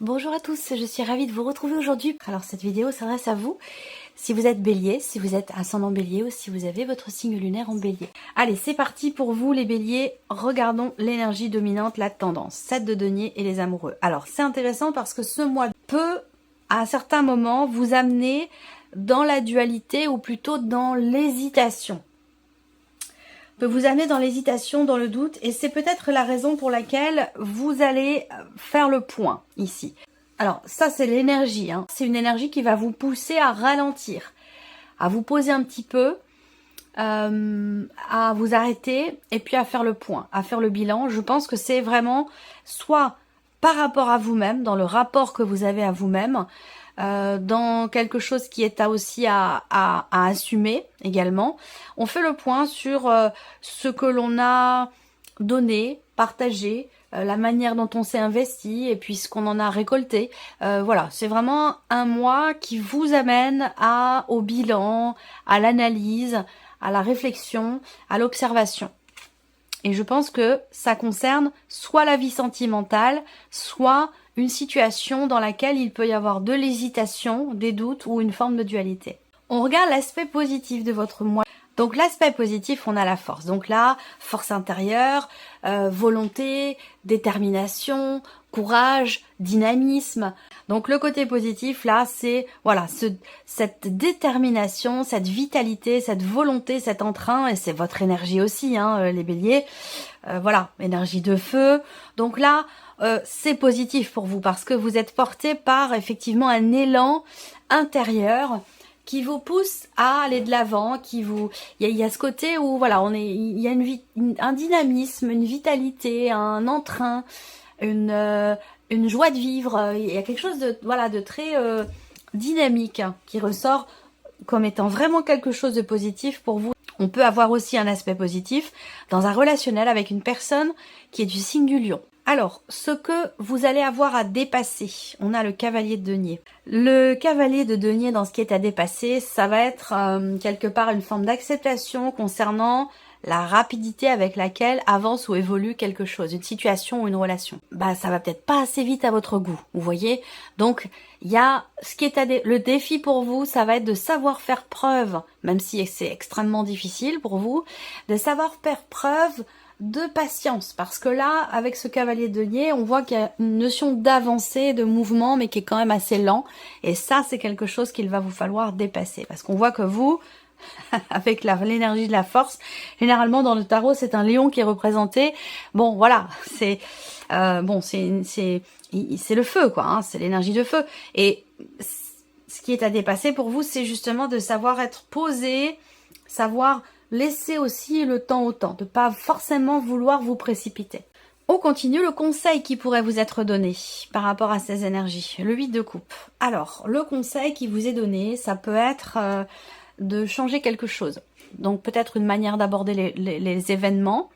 Bonjour à tous, je suis ravie de vous retrouver aujourd'hui. Alors cette vidéo s'adresse à vous, si vous êtes bélier, si vous êtes ascendant bélier ou si vous avez votre signe lunaire en bélier. Allez, c'est parti pour vous les béliers, regardons l'énergie dominante, la tendance, 7 de denier et les amoureux. Alors c'est intéressant parce que ce mois peut, à certains moments, vous amener dans la dualité ou plutôt dans l'hésitation. Peut vous amener dans l'hésitation, dans le doute, et c'est peut-être la raison pour laquelle vous allez faire le point ici. Alors ça c'est l'énergie, hein. C'est une énergie qui va vous pousser à ralentir, à vous poser un petit peu, à vous arrêter et puis à faire le point, à faire le bilan. Je pense que c'est vraiment soit par rapport à vous-même, dans le rapport que vous avez à vous-même, dans quelque chose qui est aussi à assumer également. On fait le point sur ce que l'on a donné, partagé, la manière dont on s'est investi et puis ce qu'on en a récolté. Voilà, c'est vraiment un mois qui vous amène au bilan, à l'analyse, à la réflexion, à l'observation. Et je pense que ça concerne soit la vie sentimentale, soit une situation dans laquelle il peut y avoir de l'hésitation, des doutes ou une forme de dualité. On regarde l'aspect positif de votre mois. Donc l'aspect positif, on a la force. Donc là, force intérieure, volonté, détermination, courage, dynamisme. Donc le côté positif, là, c'est voilà cette détermination, cette vitalité, cette volonté, cet entrain, et c'est votre énergie aussi, hein, les béliers. Voilà, énergie de feu. Donc là, c'est positif pour vous parce que vous êtes porté par effectivement un élan intérieur qui vous pousse à aller de l'avant, il y a ce côté où voilà, il y a un dynamisme, une vitalité, un entrain, une joie de vivre. Il y a quelque chose de très dynamique, hein, qui ressort comme étant vraiment quelque chose de positif pour vous. On peut avoir aussi un aspect positif dans un relationnel avec une personne qui est du signe du lion. Alors, ce que vous allez avoir à dépasser, on a le cavalier de denier. Le cavalier de denier, dans ce qui est à dépasser, ça va être quelque part une forme d'acceptation concernant la rapidité avec laquelle avance ou évolue quelque chose, une situation ou une relation. Bah, ça va peut-être pas assez vite à votre goût, vous voyez. Donc, il y a ce qui est le défi pour vous, ça va être de savoir faire preuve, même si c'est extrêmement difficile pour vous, de savoir faire preuve de patience, parce que là, avec ce cavalier de denier, on voit qu'il y a une notion d'avancée, de mouvement, mais qui est quand même assez lent, et ça, c'est quelque chose qu'il va vous falloir dépasser, parce qu'on voit que vous, avec l'énergie de la force, généralement dans le tarot, c'est un lion qui est représenté, bon, voilà, c'est le feu, quoi, hein, c'est l'énergie de feu, et ce qui est à dépasser pour vous, c'est justement de savoir être posé, savoir laissez aussi le temps au temps, de pas forcément vouloir vous précipiter. On continue, le conseil qui pourrait vous être donné par rapport à ces énergies, le 8 de coupe. Alors, le conseil qui vous est donné, ça peut être de changer quelque chose. Donc peut-être une manière d'aborder les événements,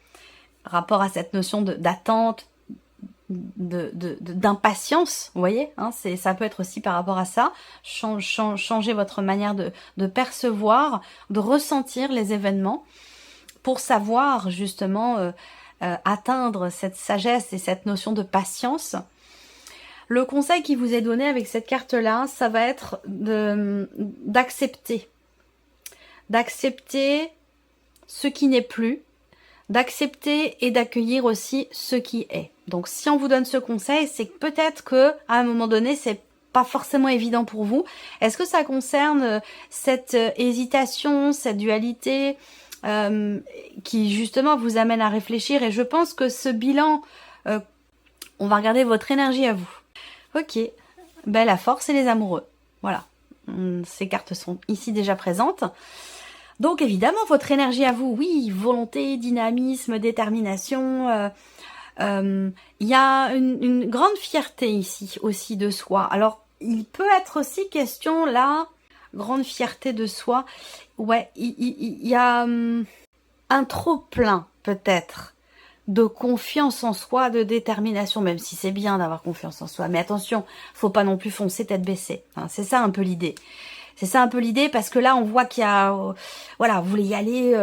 rapport à cette notion d'attente, d'impatience, vous voyez, hein, ça peut être aussi par rapport à ça, changer votre manière de percevoir, de ressentir les événements pour savoir justement atteindre cette sagesse et cette notion de patience. Le conseil qui vous est donné avec cette carte-là, ça va être d'accepter ce qui n'est plus, d'accepter et d'accueillir aussi ce qui est. Donc si on vous donne ce conseil, c'est que peut-être que à un moment donné, c'est pas forcément évident pour vous. Est-ce que ça concerne cette hésitation, cette dualité qui justement vous amène à réfléchir? Et je pense que ce bilan, on va regarder votre énergie à vous. Ok, ben la force et les amoureux. Voilà, ces cartes sont ici déjà présentes. Donc évidemment, votre énergie à vous, oui, volonté, dynamisme, détermination, il y a une grande fierté ici aussi de soi. Alors, il peut être aussi question là, grande fierté de soi, ouais, il y a un trop-plein peut-être de confiance en soi, de détermination, même si c'est bien d'avoir confiance en soi. Mais attention, faut pas non plus foncer tête baissée, hein, c'est ça un peu l'idée. C'est ça un peu l'idée, parce que là, on voit qu'il y a... voilà, vous voulez y aller...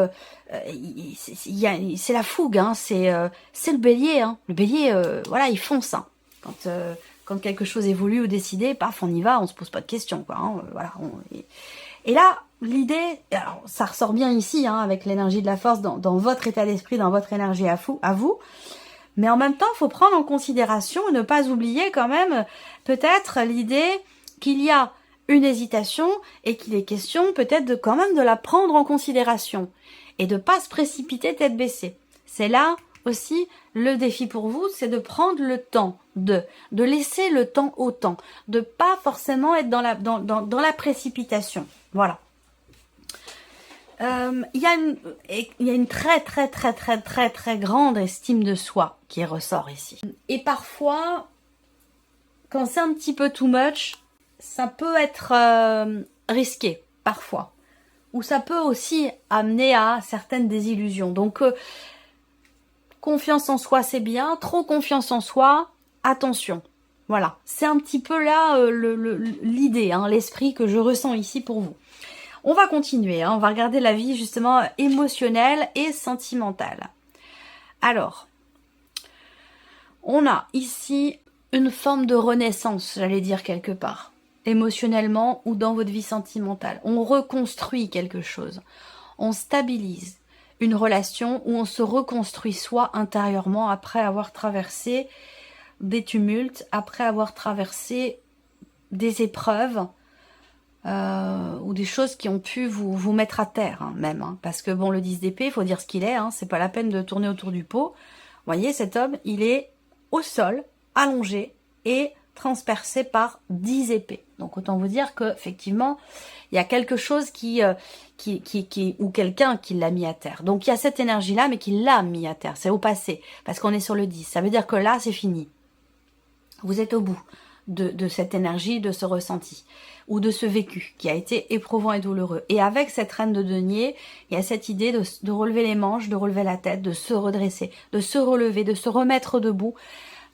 c'est la fougue, hein, c'est le bélier. Hein. Le bélier, voilà, il fonce. Hein. Quand Quand quelque chose est voulu ou décidé, paf, on y va, on se pose pas de questions, quoi. Hein, voilà. Et là, l'idée, alors ça ressort bien ici, hein, avec l'énergie de la force dans votre état d'esprit, dans votre énergie à vous. Mais en même temps, il faut prendre en considération et ne pas oublier quand même peut-être l'idée qu'il y a une hésitation et qu'il est question peut-être de quand même de la prendre en considération et de pas se précipiter tête baissée. C'est là aussi le défi pour vous, c'est de prendre le temps de laisser le temps au temps, de pas forcément être dans la précipitation. Voilà. Il y a une très grande estime de soi qui ressort ici. Et parfois, quand c'est un petit peu too much, ça peut être risqué, parfois. Ou ça peut aussi amener à certaines désillusions. Donc, confiance en soi, c'est bien. Trop confiance en soi, attention. Voilà, c'est un petit peu là l'idée, hein, l'esprit que je ressens ici pour vous. On va continuer, hein, on va regarder la vie justement émotionnelle et sentimentale. Alors, on a ici une forme de renaissance, j'allais dire quelque part, émotionnellement ou dans votre vie sentimentale. On reconstruit quelque chose, on stabilise une relation où on se reconstruit soi intérieurement après avoir traversé des tumultes, après avoir traversé des épreuves, ou des choses qui ont pu vous mettre à terre, hein, même. Hein, parce que bon, le 10 d'épée, il faut dire ce qu'il est, hein, c'est pas la peine de tourner autour du pot. Vous voyez, cet homme, il est au sol, allongé et transpercé par 10 épées. Donc autant vous dire que effectivement, il y a quelque chose ou quelqu'un qui l'a mis à terre. Donc il y a cette énergie-là, mais qui l'a mis à terre. C'est au passé, parce qu'on est sur le 10. Ça veut dire que là, c'est fini. Vous êtes au bout de cette énergie, de ce ressenti ou de ce vécu qui a été éprouvant et douloureux. Et avec cette reine de denier, il y a cette idée de relever les manches, de relever la tête, de se redresser, de se relever, de se remettre debout,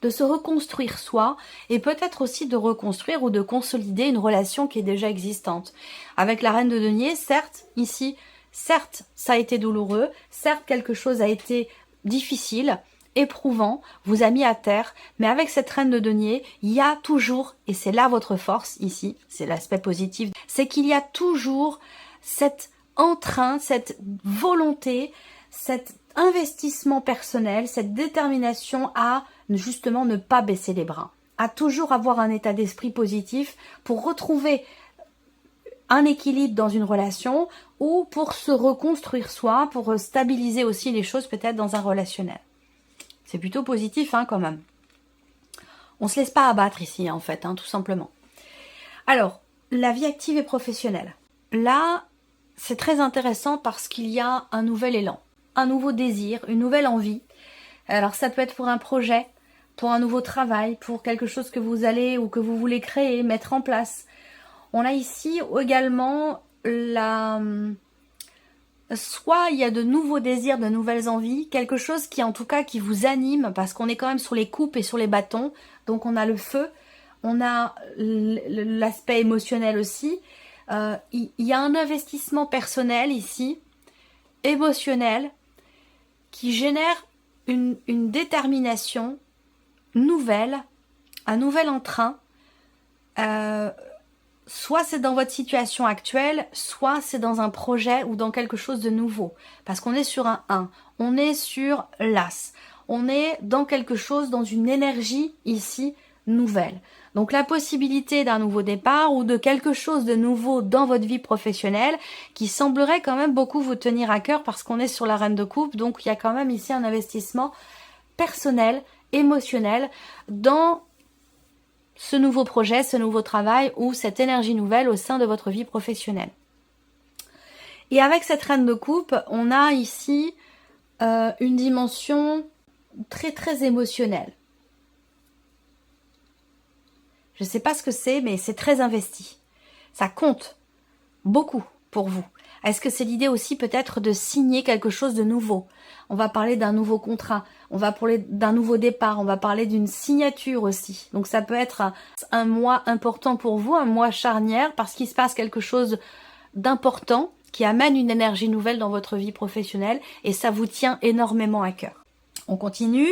de se reconstruire soi et peut-être aussi de reconstruire ou de consolider une relation qui est déjà existante. Avec la reine de denier, certes, ici, certes, ça a été douloureux, certes, quelque chose a été difficile, éprouvant, vous a mis à terre, mais avec cette reine de denier, il y a toujours, et c'est là votre force ici, c'est l'aspect positif, c'est qu'il y a toujours cet entrain, cette volonté, cet investissement personnel, cette détermination à justement ne pas baisser les bras, à toujours avoir un état d'esprit positif pour retrouver un équilibre dans une relation ou pour se reconstruire soi, pour stabiliser aussi les choses peut-être dans un relationnel. C'est plutôt positif, hein, quand même. On se laisse pas abattre ici, en fait, hein, tout simplement. Alors, la vie active et professionnelle. Là, c'est très intéressant parce qu'il y a un nouvel élan, un nouveau désir, une nouvelle envie. Alors, ça peut être pour un projet, pour un nouveau travail, pour quelque chose que vous allez ou que vous voulez créer, mettre en place. On a ici également soit il y a de nouveaux désirs, de nouvelles envies, quelque chose qui en tout cas qui vous anime parce qu'on est quand même sur les coupes et sur les bâtons, donc on a le feu, on a l'aspect émotionnel aussi, il y a un investissement personnel ici, émotionnel, qui génère une détermination nouvelle, un nouvel entrain, soit c'est dans votre situation actuelle, soit c'est dans un projet ou dans quelque chose de nouveau. Parce qu'on est sur un 1, on est sur l'As, on est dans quelque chose, dans une énergie ici nouvelle. Donc la possibilité d'un nouveau départ ou de quelque chose de nouveau dans votre vie professionnelle qui semblerait quand même beaucoup vous tenir à cœur parce qu'on est sur la reine de coupe. Donc il y a quand même ici un investissement personnel, émotionnel dans ce nouveau projet, ce nouveau travail ou cette énergie nouvelle au sein de votre vie professionnelle. Et avec cette reine de coupe, on a ici une dimension très émotionnelle. Je ne sais pas ce que c'est, mais c'est très investi. Ça compte beaucoup pour vous. Est-ce que c'est l'idée aussi peut-être de signer quelque chose de nouveau? On va parler d'un nouveau contrat, on va parler d'un nouveau départ, on va parler d'une signature aussi. Donc ça peut être un mois important pour vous, un mois charnière, parce qu'il se passe quelque chose d'important qui amène une énergie nouvelle dans votre vie professionnelle et ça vous tient énormément à cœur. On continue.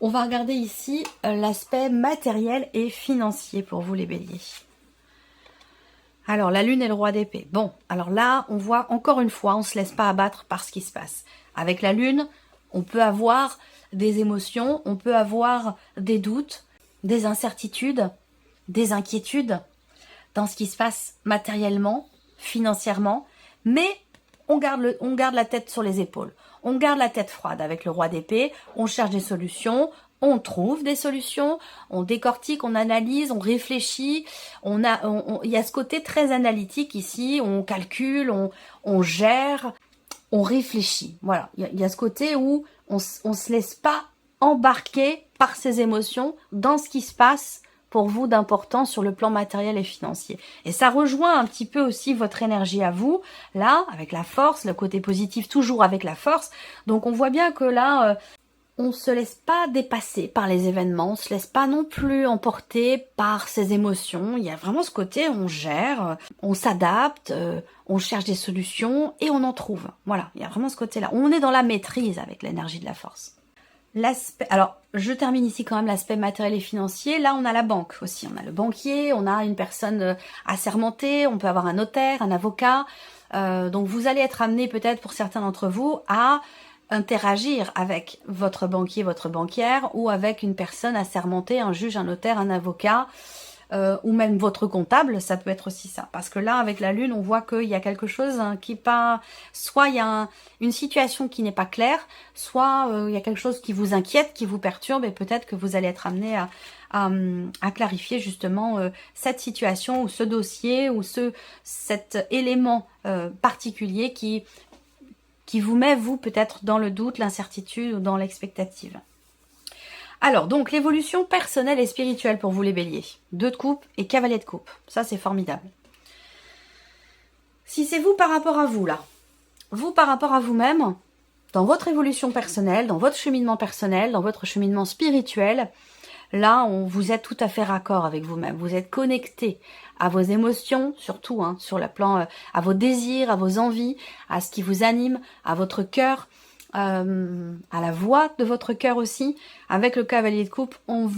On va regarder ici l'aspect matériel et financier pour vous les béliers. Alors, la lune est le roi d'épée. Bon, alors là, on voit encore une fois, on ne se laisse pas abattre par ce qui se passe. Avec la lune, on peut avoir des émotions, on peut avoir des doutes, des incertitudes, des inquiétudes dans ce qui se passe matériellement, financièrement, mais on garde la tête sur les épaules. On garde la tête froide avec le roi d'épée, on cherche des solutions, on trouve des solutions, on décortique, on analyse, on réfléchit. Il y a ce côté très analytique ici, on calcule, on gère, on réfléchit. Voilà, il y a ce côté où on se laisse pas embarquer par ses émotions dans ce qui se passe pour vous d'important sur le plan matériel et financier. Et ça rejoint un petit peu aussi votre énergie à vous, là, avec la force, le côté positif toujours avec la force. Donc on voit bien que là, on ne se laisse pas dépasser par les événements, on ne se laisse pas non plus emporter par ses émotions. Il y a vraiment ce côté, on gère, on s'adapte, on cherche des solutions et on en trouve. Voilà, il y a vraiment ce côté-là. On est dans la maîtrise avec l'énergie de la force. Alors, je termine ici quand même l'aspect matériel et financier. Là, on a la banque aussi. On a le banquier, on a une personne assermentée, on peut avoir un notaire, un avocat. Donc, vous allez être amené peut-être pour certains d'entre vous à interagir avec votre banquier, votre banquière ou avec une personne assermentée, un juge, un notaire, un avocat ou même votre comptable, ça peut être aussi ça. Parce que là, avec la lune, on voit qu'il y a quelque chose qui pas... Soit il y a une situation qui n'est pas claire, soit il y a quelque chose qui vous inquiète, qui vous perturbe et peut-être que vous allez être amené à clarifier justement cette situation ou ce dossier ou cet élément particulier qui vous met, vous, peut-être dans le doute, l'incertitude ou dans l'expectative. Alors, donc, l'évolution personnelle et spirituelle pour vous les béliers. 2 de coupe et cavalier de coupe. Ça, c'est formidable. Si c'est vous par rapport à vous, là, vous par rapport à vous-même, dans votre évolution personnelle, dans votre cheminement personnel, dans votre cheminement spirituel, là, vous êtes tout à fait raccord avec vous-même. Vous êtes connecté à vos émotions, surtout, sur le plan, à vos désirs, à vos envies, à ce qui vous anime, à votre cœur, à la voix de votre cœur aussi. Avec le cavalier de coupe, on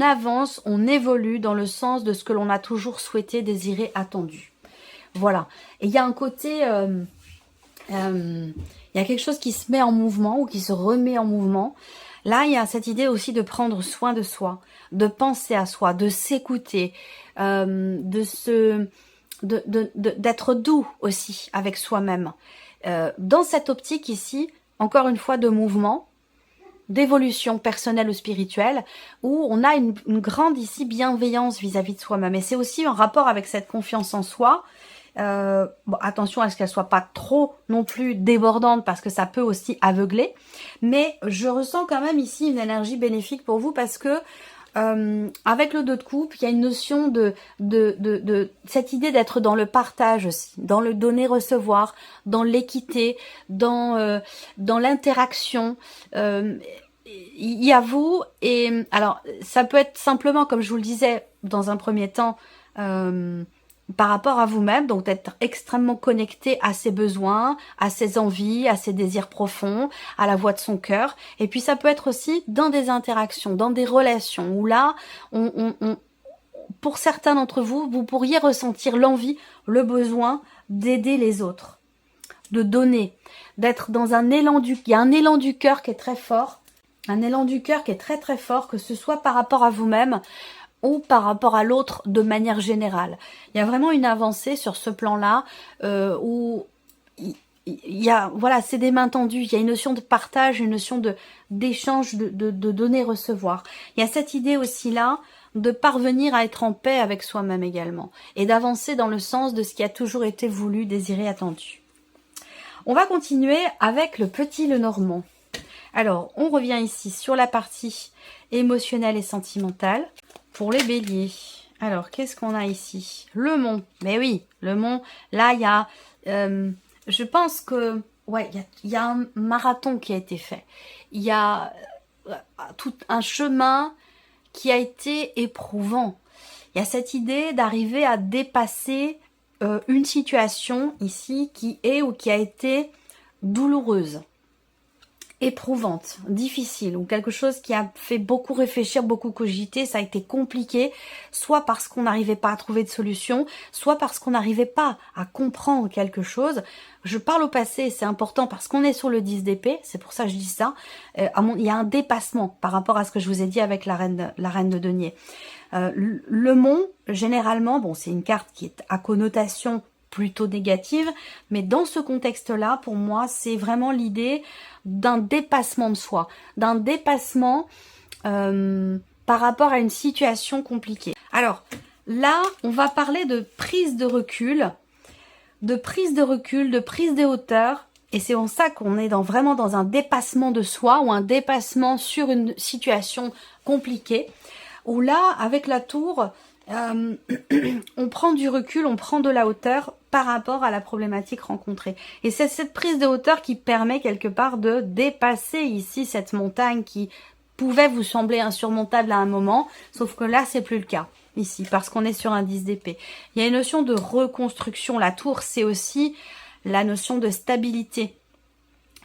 avance, on évolue dans le sens de ce que l'on a toujours souhaité, désiré, attendu. Voilà. Et il y a un côté... il y a quelque chose qui se met en mouvement ou qui se remet en mouvement. Là, il y a cette idée aussi de prendre soin de soi, de penser à soi, de s'écouter, d'être doux aussi avec soi-même. Dans cette optique ici, encore une fois, de mouvement, d'évolution personnelle ou spirituelle, où on a une grande ici bienveillance vis-à-vis de soi-même. Et c'est aussi en rapport avec cette confiance en soi. Bon, attention à ce qu'elle soit pas trop non plus débordante parce que ça peut aussi aveugler. Mais je ressens quand même ici une énergie bénéfique pour vous parce que avec le 2 de coupe, il y a une notion de cette idée d'être dans le partage aussi, dans le donner-recevoir, dans l'équité, dans l'interaction. Il y a vous, et alors ça peut être simplement, comme je vous le disais dans un premier temps, par rapport à vous-même, donc d'être extrêmement connecté à ses besoins, à ses envies, à ses désirs profonds, à la voix de son cœur. Et puis ça peut être aussi dans des interactions, dans des relations, où là, pour certains d'entre vous, vous pourriez ressentir l'envie, le besoin d'aider les autres, de donner, d'être dans un élan il y a un élan du cœur qui est très fort, un élan du cœur qui est très très fort, que ce soit par rapport à vous-même, ou par rapport à l'autre de manière générale. Il y a vraiment une avancée sur ce plan-là où il y a, voilà, c'est des mains tendues, il y a une notion de partage, une notion d'échange, de donner-recevoir. Il y a cette idée aussi-là de parvenir à être en paix avec soi-même également et d'avancer dans le sens de ce qui a toujours été voulu, désiré, attendu. On va continuer avec le petit Lenormand. Alors, on revient ici sur la partie émotionnelle et sentimentale. Pour les béliers, alors qu'est-ce qu'on a ici? Le mont, mais oui, le mont, là il y a, je pense que, ouais, il y a un marathon qui a été fait. Il y a tout un chemin qui a été éprouvant. Il y a cette idée d'arriver à dépasser une situation ici qui est ou qui a été douloureuse. éprouvante, difficile, ou quelque chose qui a fait beaucoup réfléchir, beaucoup cogiter, ça a été compliqué, soit parce qu'on n'arrivait pas à trouver de solution, soit parce qu'on n'arrivait pas à comprendre quelque chose. Je parle au passé, c'est important parce qu'on est sur le 10 d'épée, c'est pour ça que je dis ça. Il y a un dépassement par rapport à ce que je vous ai dit avec la reine de denier. Le mont, généralement, bon, c'est une carte qui est à connotation plutôt négative, mais dans ce contexte-là, pour moi, c'est vraiment l'idée d'un dépassement de soi, d'un dépassement par rapport à une situation compliquée. Alors, là, on va parler de prise de recul, de prise de hauteur, et c'est en ça qu'on est vraiment dans un dépassement de soi, ou un dépassement sur une situation compliquée, où là, avec la tour, on prend du recul, on prend de la hauteur par rapport à la problématique rencontrée. Et c'est cette prise de hauteur qui permet quelque part de dépasser ici cette montagne qui pouvait vous sembler insurmontable à un moment, sauf que là, c'est plus le cas ici, parce qu'on est sur un 10 d'épée. Il y a une notion de reconstruction. La tour, c'est aussi la notion de stabilité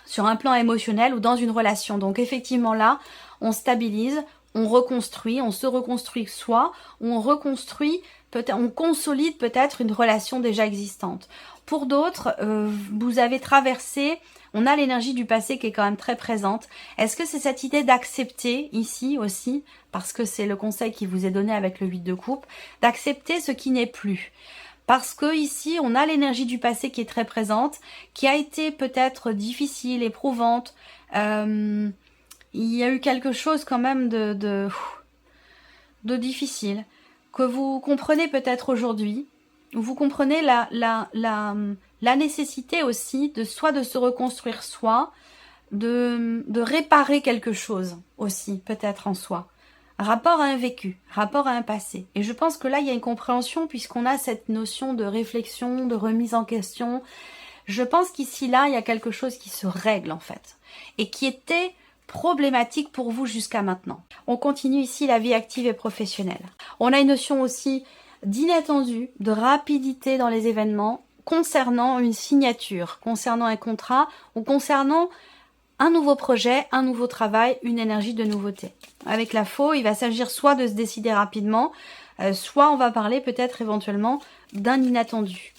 sur un plan émotionnel ou dans une relation. Donc effectivement là, on stabilise, on reconstruit, on se reconstruit soi, on reconstruit, peut-être, on consolide peut-être une relation déjà existante. Pour d'autres, vous avez traversé, on a l'énergie du passé qui est quand même très présente. Est-ce que c'est cette idée d'accepter ici aussi, parce que c'est le conseil qui vous est donné avec le 8 de coupe, d'accepter ce qui n'est plus? Parce que ici, on a l'énergie du passé qui est très présente, qui a été peut-être difficile, éprouvante. Il y a eu quelque chose quand même de difficile, que vous comprenez peut-être aujourd'hui. Vous comprenez la nécessité aussi de soit de se reconstruire soi, de réparer quelque chose aussi, peut-être en soi. Rapport à un vécu, rapport à un passé. Et je pense que là, il y a une compréhension puisqu'on a cette notion de réflexion, de remise en question. Je pense qu'ici, là, il y a quelque chose qui se règle en fait. Et qui était problématique pour vous jusqu'à maintenant. On continue ici la vie active et professionnelle. On a une notion aussi d'inattendu, de rapidité dans les événements concernant une signature, concernant un contrat ou concernant un nouveau projet, un nouveau travail, une énergie de nouveauté. Avec la faux, il va s'agir soit de se décider rapidement, soit on va parler peut-être éventuellement d'un inattendu.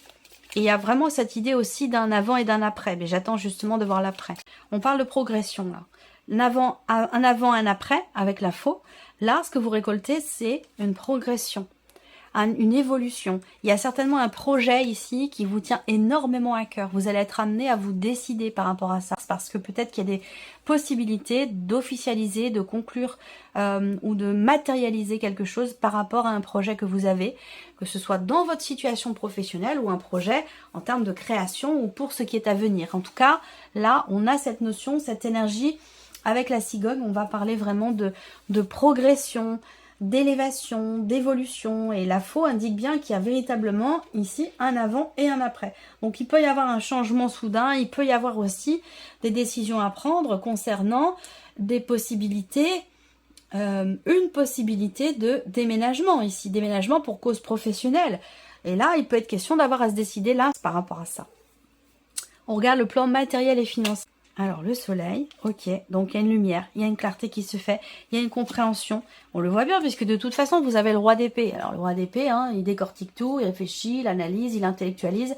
Et il y a vraiment cette idée aussi d'un avant et d'un après, mais j'attends justement de voir l'après. On parle de progression là. Un avant, un après avec la faux. Là, ce que vous récoltez, c'est une progression, une évolution. Il y a certainement un projet ici qui vous tient énormément à cœur. Vous allez être amené à vous décider par rapport à ça, parce que peut-être qu'il y a des possibilités d'officialiser, de conclure ou de matérialiser quelque chose par rapport à un projet que vous avez, que ce soit dans votre situation professionnelle ou un projet en termes de création ou pour ce qui est à venir. En tout cas, là, on a cette notion, cette énergie. Avec la cigogne, on va parler vraiment de progression, d'élévation, d'évolution. Et la faux indique bien qu'il y a véritablement ici un avant et un après. Donc il peut y avoir un changement soudain, il peut y avoir aussi des décisions à prendre concernant des possibilités, une possibilité de déménagement ici, déménagement pour cause professionnelle. Et là, il peut être question d'avoir à se décider là par rapport à ça. On regarde le plan matériel et financier. Alors, le soleil, ok, donc il y a une lumière, il y a une clarté qui se fait, il y a une compréhension. On le voit bien, puisque de toute façon, vous avez le roi d'épée. Alors, le roi d'épée, hein, il décortique tout, il réfléchit, il analyse, il intellectualise.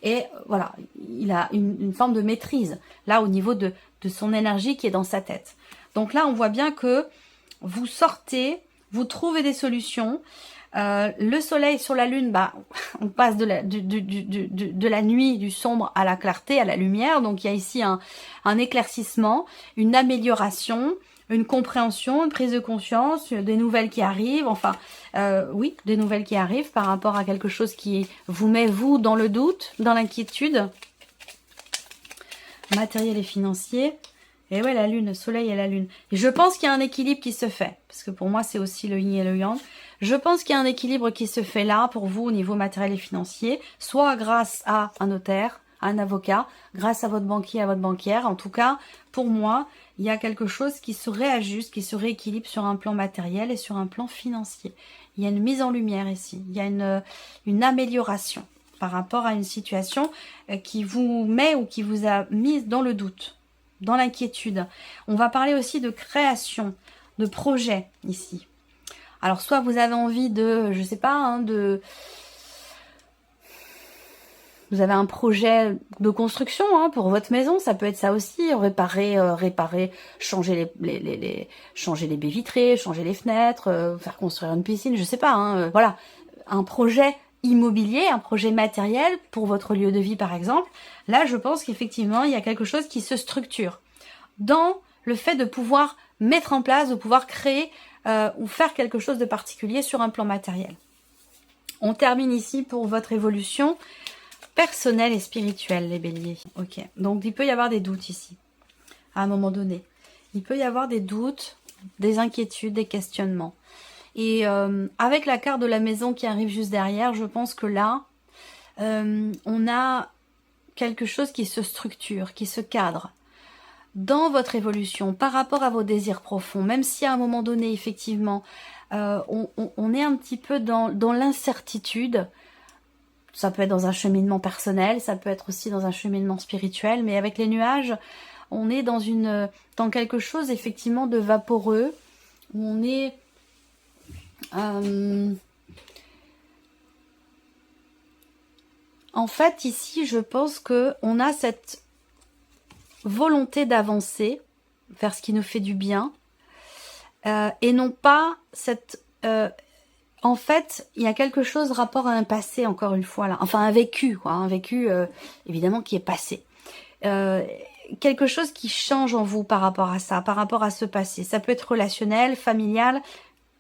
Et voilà, il a une forme de maîtrise, là, au niveau de son énergie qui est dans sa tête. Donc là, on voit bien que vous sortez, vous trouvez des solutions. Le soleil sur la lune, bah, on passe de la nuit, du sombre à la clarté, à la lumière. Donc il y a ici un éclaircissement, une amélioration, une compréhension, une prise de conscience, des nouvelles qui arrivent. Enfin, oui, des nouvelles qui arrivent par rapport à quelque chose qui vous met, vous, dans le doute, dans l'inquiétude. Matériel et financier. Et ouais, la lune, le soleil et la lune. Et je pense qu'il y a un équilibre qui se fait. Parce que pour moi, c'est aussi le yin et le yang. Je pense qu'il y a un équilibre qui se fait là pour vous au niveau matériel et financier. Soit grâce à un notaire, à un avocat, grâce à votre banquier, à votre banquière. En tout cas, pour moi, il y a quelque chose qui se réajuste, qui se rééquilibre sur un plan matériel et sur un plan financier. Il y a une mise en lumière ici. Il y a une amélioration par rapport à une situation qui vous met ou qui vous a mis dans le doute. dans l'inquiétude. On va parler aussi de création, de projet ici. Alors soit vous avez envie de, je sais pas, hein, vous avez un projet de construction hein, pour votre maison, ça peut être ça aussi, réparer, changer changer les baies vitrées, changer les fenêtres, faire construire une piscine, je sais pas, hein, voilà, un projet immobilier, un projet matériel pour votre lieu de vie par exemple. Là, je pense qu'effectivement, il y a quelque chose qui se structure dans le fait de pouvoir mettre en place, de pouvoir créer ou faire quelque chose de particulier sur un plan matériel. On termine ici pour votre évolution personnelle et spirituelle, les béliers. Ok, donc il peut y avoir des doutes ici, à un moment donné. Il peut y avoir des doutes, des inquiétudes, des questionnements. Et avec la carte de la maison qui arrive juste derrière, je pense que là, on a quelque chose qui se structure, qui se cadre dans votre évolution par rapport à vos désirs profonds. Même si à un moment donné, effectivement, on est un petit peu dans l'incertitude. Ça peut être dans un cheminement personnel, ça peut être aussi dans un cheminement spirituel, mais avec les nuages, on est dans quelque chose effectivement de vaporeux, où on est en fait ici je pense que on a cette volonté d'avancer vers ce qui nous fait du bien et non pas cette en fait, il y a quelque chose rapport à un passé, encore une fois, là. Enfin, un vécu, quoi. Un vécu, évidemment, qui est passé. Quelque chose qui change en vous par rapport à ça, par rapport à ce passé. Ça peut être relationnel, familial,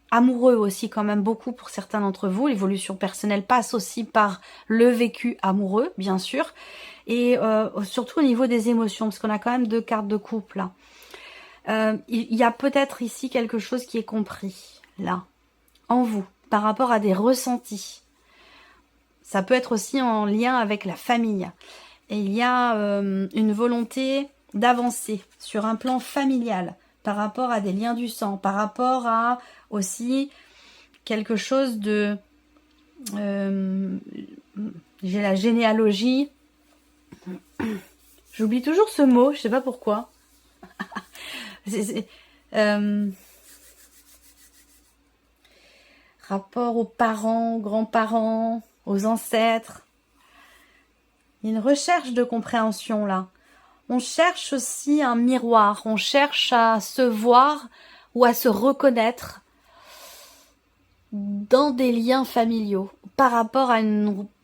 amoureux aussi, quand même, beaucoup pour certains d'entre vous. L'évolution personnelle passe aussi par le vécu amoureux, bien sûr. Et surtout au niveau des émotions, parce qu'on a quand même 2 cartes de couple, là. Il y a peut-être ici quelque chose qui est compris, là, en vous, par rapport à des ressentis. Ça peut être aussi en lien avec la famille. Et il y a une volonté d'avancer sur un plan familial, par rapport à des liens du sang, par rapport à aussi quelque chose de... j'ai la généalogie. J'oublie toujours ce mot, je sais pas pourquoi. Rapport aux parents, aux grands-parents, aux ancêtres. Il y a une recherche de compréhension là. On cherche aussi un miroir, on cherche à se voir ou à se reconnaître dans des liens familiaux par rapport à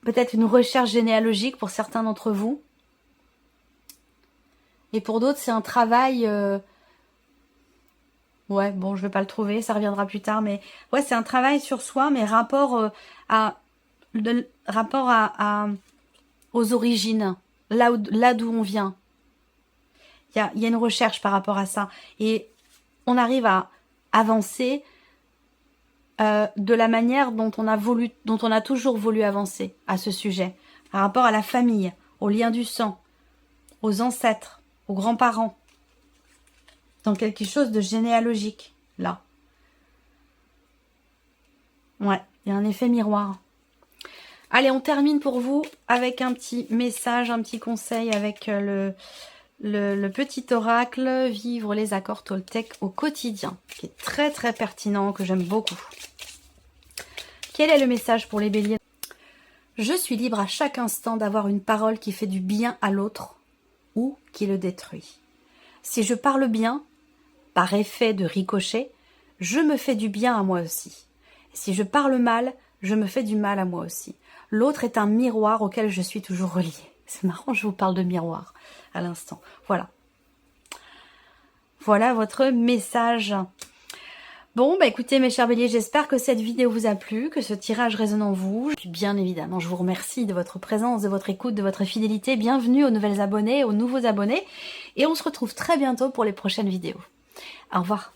peut-être une recherche généalogique pour certains d'entre vous. Et pour d'autres, c'est un travail... Ouais, bon, je vais pas le trouver, ça reviendra plus tard, mais ouais, c'est un travail sur soi, mais rapport aux origines, là d'où on vient. Il y a une recherche par rapport à ça, et on arrive à avancer de la manière dont on a toujours voulu avancer à ce sujet, par rapport à la famille, aux liens du sang, aux ancêtres, aux grands-parents. Dans quelque chose de généalogique, là. Ouais, il y a un effet miroir. Allez, on termine pour vous avec un petit message, un petit conseil avec le petit oracle, vivre les accords Toltec au quotidien, qui est très très pertinent, que j'aime beaucoup. Quel est le message pour les béliers? Je suis libre à chaque instant d'avoir une parole qui fait du bien à l'autre ou qui le détruit. Si je parle bien, par effet de ricochet, je me fais du bien à moi aussi. Si je parle mal, je me fais du mal à moi aussi. L'autre est un miroir auquel je suis toujours reliée. C'est marrant, je vous parle de miroir à l'instant. Voilà. Voilà votre message. Bon, bah écoutez mes chers béliers, j'espère que cette vidéo vous a plu, que ce tirage résonne en vous. Bien évidemment, je vous remercie de votre présence, de votre écoute, de votre fidélité. Bienvenue aux nouvelles abonnés, aux nouveaux abonnés. Et on se retrouve très bientôt pour les prochaines vidéos. Au revoir.